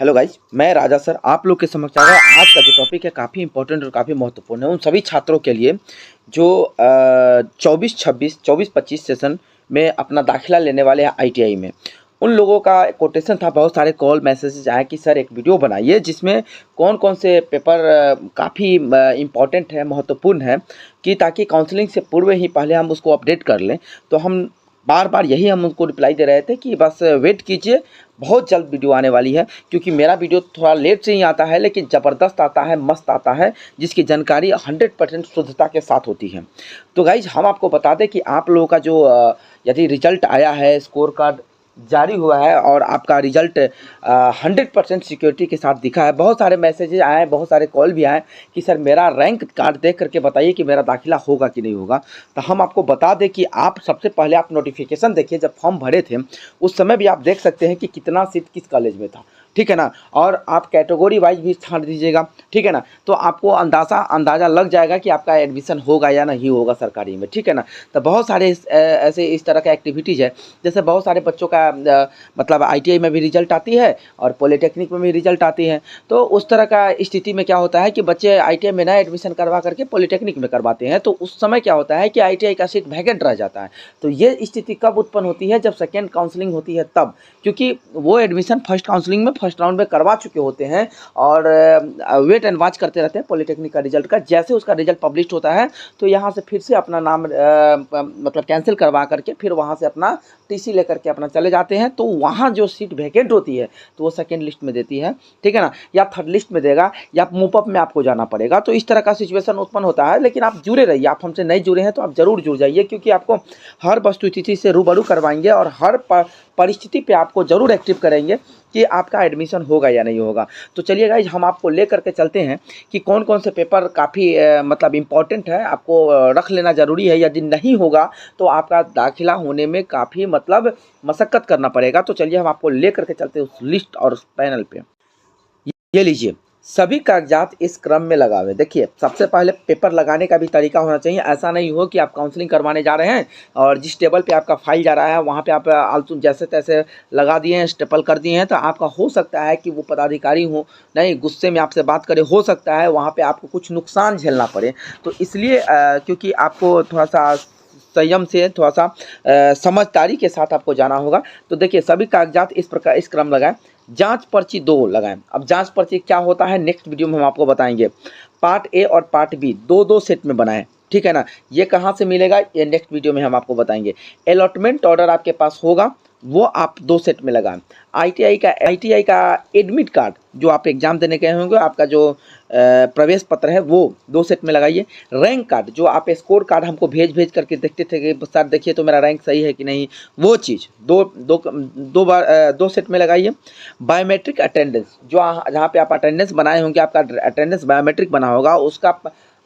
Hello guys, मैं राजा sir आप लोग के समक्ष आ गया। आज का जो टॉपिक है काफ़ी इंपॉर्टेंट और काफ़ी महत्वपूर्ण है उन सभी छात्रों के लिए जो 24-25 सेशन में अपना दाखिला लेने वाले हैं आईटीआई में। उन लोगों का कोटेशन था, बहुत सारे कॉल मैसेजेस आए कि सर एक वीडियो बनाइए जिसमें कौन कौन से पेपर काफ़ी इम्पॉर्टेंट है, महत्वपूर्ण है, कि ताकि काउंसलिंग से पूर्व ही पहले हम उसको अपडेट कर लें। तो हम बार बार यही हम उनको रिप्लाई दे रहे थे कि बस वेट कीजिए, बहुत जल्द वीडियो आने वाली है। क्योंकि मेरा वीडियो थोड़ा लेट से ही आता है लेकिन ज़बरदस्त आता है, मस्त आता है, जिसकी जानकारी 100% शुद्धता के साथ होती है। तो गाइज हम आपको बता दें कि आप लोगों का जो यदि रिजल्ट आया है, स्कोर कार्ड जारी हुआ है और आपका रिजल्ट 100% सिक्योरिटी के साथ दिखा है। बहुत सारे मैसेजेस आए हैं, बहुत सारे कॉल भी आए कि सर मेरा रैंक कार्ड देख करके बताइए कि मेरा दाखिला होगा कि नहीं होगा। तो हम आपको बता दें कि आप सबसे पहले आप नोटिफिकेशन देखिए, जब फॉर्म भरे थे उस समय भी आप देख सकते हैं कि कितना सीट किस कॉलेज में था, ठीक है ना। और आप कैटेगरी वाइज भी स्थान दीजिएगा, ठीक है ना। तो आपको अंदाज़ा लग जाएगा कि आपका एडमिशन होगा या नहीं होगा सरकारी में, ठीक है ना। तो बहुत सारे ऐसे इस तरह का एक्टिविटीज़ है। जैसे बहुत सारे बच्चों का मतलब आईटीआई में भी रिजल्ट आती है और पॉलिटेक्निक में भी रिजल्ट आती है। तो उस तरह का स्थिति में क्या होता है कि बच्चे आईटीआई में नया एडमिशन करवा करके पॉलिटेक्निक में करवाते हैं, तो उस समय क्या होता है कि आईटीआई का सीट वैकेंट रह जाता है। तो ये स्थिति कब उत्पन्न होती है? जब सेकेंड काउंसलिंग होती है तब, क्योंकि वो एडमिशन फर्स्ट काउंसलिंग में फर्स्ट राउंड में करवा चुके होते हैं और वेट एंड वॉच करते रहते हैं पॉलिटेक्निक का रिजल्ट का। जैसे उसका रिजल्ट पब्लिश होता है तो यहाँ से फिर से अपना नाम मतलब कैंसिल करवा करके फिर वहाँ से अपना टीसी लेकर के अपना चले जाते हैं। तो वहाँ जो सीट वैकेंट होती है तो वो सेकेंड लिस्ट में देती है, ठीक है ना, या थर्ड लिस्ट में देगा, या मूवअप में आपको जाना पड़ेगा। तो इस तरह का सिचुएशन उत्पन्न होता है। लेकिन आप जुड़े रहिए, आप हमसे नहीं जुड़े हैं तो आप जरूर जुड़ जाइए, क्योंकि आपको हर वस्तुस्थिति से रूबरू करवाएंगे और हर परिस्थिति पे आपको जरूर एक्टिव करेंगे कि आपका एडमिशन होगा या नहीं होगा। तो चलिए गाइज हम आपको ले करके चलते हैं कि कौन कौन से पेपर काफ़ी मतलब इम्पॉर्टेंट है, आपको रख लेना ज़रूरी है। यदि नहीं होगा तो आपका दाखिला होने में काफ़ी मतलब मशक्क़त करना पड़ेगा। तो चलिए हम आपको ले करके चलते हैं उस लिस्ट और उस पैनल पे। ये लीजिए, सभी कागजात इस क्रम में लगावे। देखिए, सबसे पहले पेपर लगाने का भी तरीका होना चाहिए। ऐसा नहीं हो कि आप काउंसलिंग करवाने जा रहे हैं और जिस टेबल पे आपका फाइल जा रहा है वहाँ पे आप आलतू जैसे तैसे लगा दिए हैं, स्टेपल कर दिए हैं। तो आपका हो सकता है कि वो पदाधिकारी हो नहीं गुस्से में आपसे बात करे, हो सकता है वहाँ पे आपको कुछ नुकसान झेलना पड़े। तो इसलिए क्योंकि आपको थोड़ा सा संयम से, थोड़ा सा समझदारी के साथ आपको जाना होगा। तो देखिए, सभी कागजात इस प्रकार इस क्रम लगाएं। जांच पर्ची 2 लगाएं। अब जांच पर्ची क्या होता है नेक्स्ट वीडियो में हम आपको बताएंगे। पार्ट ए और पार्ट बी दो दो सेट में बनाएं, ठीक है ना। ये कहाँ से मिलेगा ये नेक्स्ट वीडियो में हम आपको बताएंगे। अलॉटमेंट ऑर्डर आपके पास होगा, वो आप 2 सेट में लगाएं। आईटीआई का एडमिट कार्ड जो आप एग्जाम देने गए होंगे, आपका जो प्रवेश पत्र है वो 2 सेट में लगाइए। रैंक कार्ड जो आप स्कोर कार्ड हमको भेज करके देखते थे कि सर देखिए तो मेरा रैंक सही है कि नहीं, वो चीज़ दो सेट में लगाइए। बायोमेट्रिक अटेंडेंस जो जहाँ पे आप अटेंडेंस बनाए होंगे, आपका अटेंडेंस बायोमेट्रिक बना होगा, उसका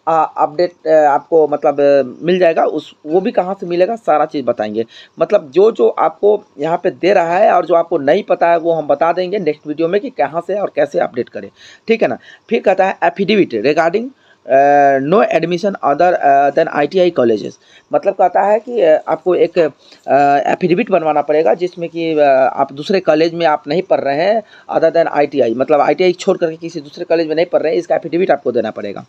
अपडेट आपको मतलब मिल जाएगा। उस वो भी कहाँ से मिलेगा सारा चीज़ बताएंगे। मतलब जो जो आपको यहाँ पे दे रहा है और जो आपको नहीं पता है वो हम बता देंगे नेक्स्ट वीडियो में कि कहाँ से और कैसे अपडेट करें, ठीक है ना। फिर कहता है affidavit regarding no admission other than ITI colleges. मतलब कहता है कि आपको एक एफिडेविट बनवाना पड़ेगा जिसमें कि आप दूसरे कॉलेज में आप नहीं पढ़ रहे हैं अदर देन आईटीआई, मतलब आईटीआई छोड़ करके किसी दूसरे कॉलेज में नहीं पढ़ रहे हैं, इसका एफिडेविट आपको देना पड़ेगा।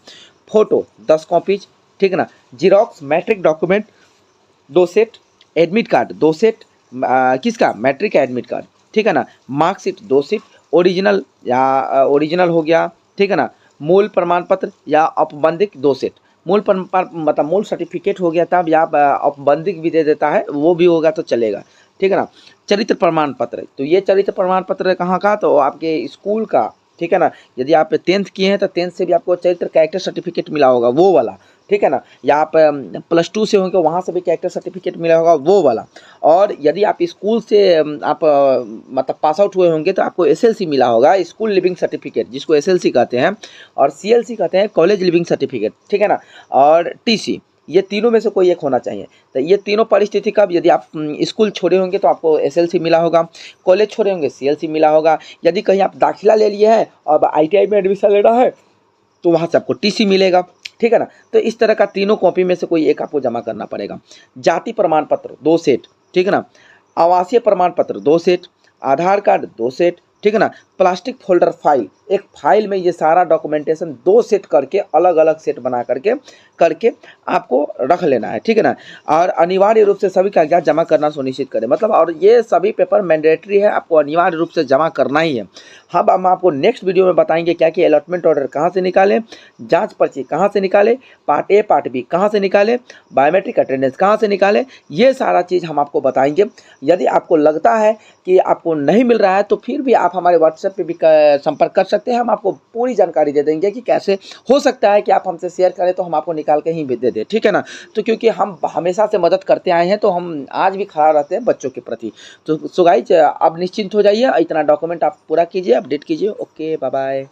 फोटो 10 कॉपीज, ठीक है ना। Xerox matric document 2 set, admit card 2 set, किसका मैट्रिक का एडमिट कार्ड, ठीक है ना। मार्कशीट 2 सेट, ओरिजिनल या ओरिजिनल हो गया, ठीक है ना। मूल प्रमाण पत्र या औपबंधिक 2 सेट। मूल मतलब मूल सर्टिफिकेट हो गया तब, या औपबंधिक भी दे देता है वो भी होगा तो चलेगा, ठीक है ना। चरित्र प्रमाण पत्र, तो ये चरित्र प्रमाण पत्र कहाँ का, तो आपके स्कूल का, ठीक है ना। यदि आप 10th किए हैं तो 10th से भी आपको चरित्र कैरेक्टर सर्टिफिकेट मिला होगा वो वाला, ठीक है ना। या आप +2 से होंगे वहाँ से भी कैरेक्टर सर्टिफिकेट मिला होगा वो वाला। और यदि आप स्कूल से आप मतलब पास आउट हुए होंगे तो आपको एसएलसी मिला होगा, स्कूल लिविंग सर्टिफिकेट जिसको एसएलसी कहते हैं, और सीएलसी कहते हैं कॉलेज लिविंग सर्टिफिकेट, ठीक है ना। और टीसी, ये तीनों में से कोई एक होना चाहिए। तो ये तीनों परिस्थिति कब, यदि आप स्कूल छोड़े होंगे तो आपको एसएलसी मिला होगा, कॉलेज छोड़े होंगे सीएलसी मिला होगा, यदि कहीं आप दाखिला ले लिए हैं और आईटीआई में एडमिशन लेना है तो वहाँ से आपको टीसी मिलेगा, ठीक है ना। तो इस तरह का तीनों कॉपी में से कोई एक आपको जमा करना पड़ेगा। जाति प्रमाण पत्र 2 सेट, ठीक है ना। आवासीय प्रमाण पत्र 2 सेट, आधार कार्ड 2 सेट, ठीक है ना। प्लास्टिक फोल्डर फाइल, एक फाइल में ये सारा डॉक्यूमेंटेशन 2 सेट करके अलग अलग सेट बना करके आपको रख लेना है, ठीक है ना। और अनिवार्य रूप से सभी कागजात जमा करना सुनिश्चित करें, मतलब और ये सभी पेपर मैंडेटरी है, आपको अनिवार्य रूप से जमा करना ही है। अब हम आपको नेक्स्ट वीडियो में बताएंगे क्या कि अलॉटमेंट ऑर्डर कहाँ से निकालें, जांच पर्ची कहाँ से निकालें, पार्ट ए पार्ट बी कहाँ से निकालें, बायोमेट्रिक अटेंडेंस कहाँ से निकालें, ये सारा चीज़ हम आपको बताएंगे। यदि आपको लगता है कि आपको नहीं मिल रहा है तो फिर भी आप हमारे व्हाट्सएप पे भी संपर्क कर सकते हैं, हम आपको पूरी जानकारी दे देंगे कि कैसे हो सकता है कि आप हमसे शेयर करें तो हम आपको निकाल के ही दे दें, ठीक है ना। तो क्योंकि हम हमेशा से मदद करते आए हैं तो हम आज भी खड़ा रहते हैं बच्चों के प्रति। तो सो गाइस, अब निश्चिंत हो जाइए, इतना डॉक्यूमेंट आप पूरा कीजिए, अपडेट कीजिए। Okay, bye bye.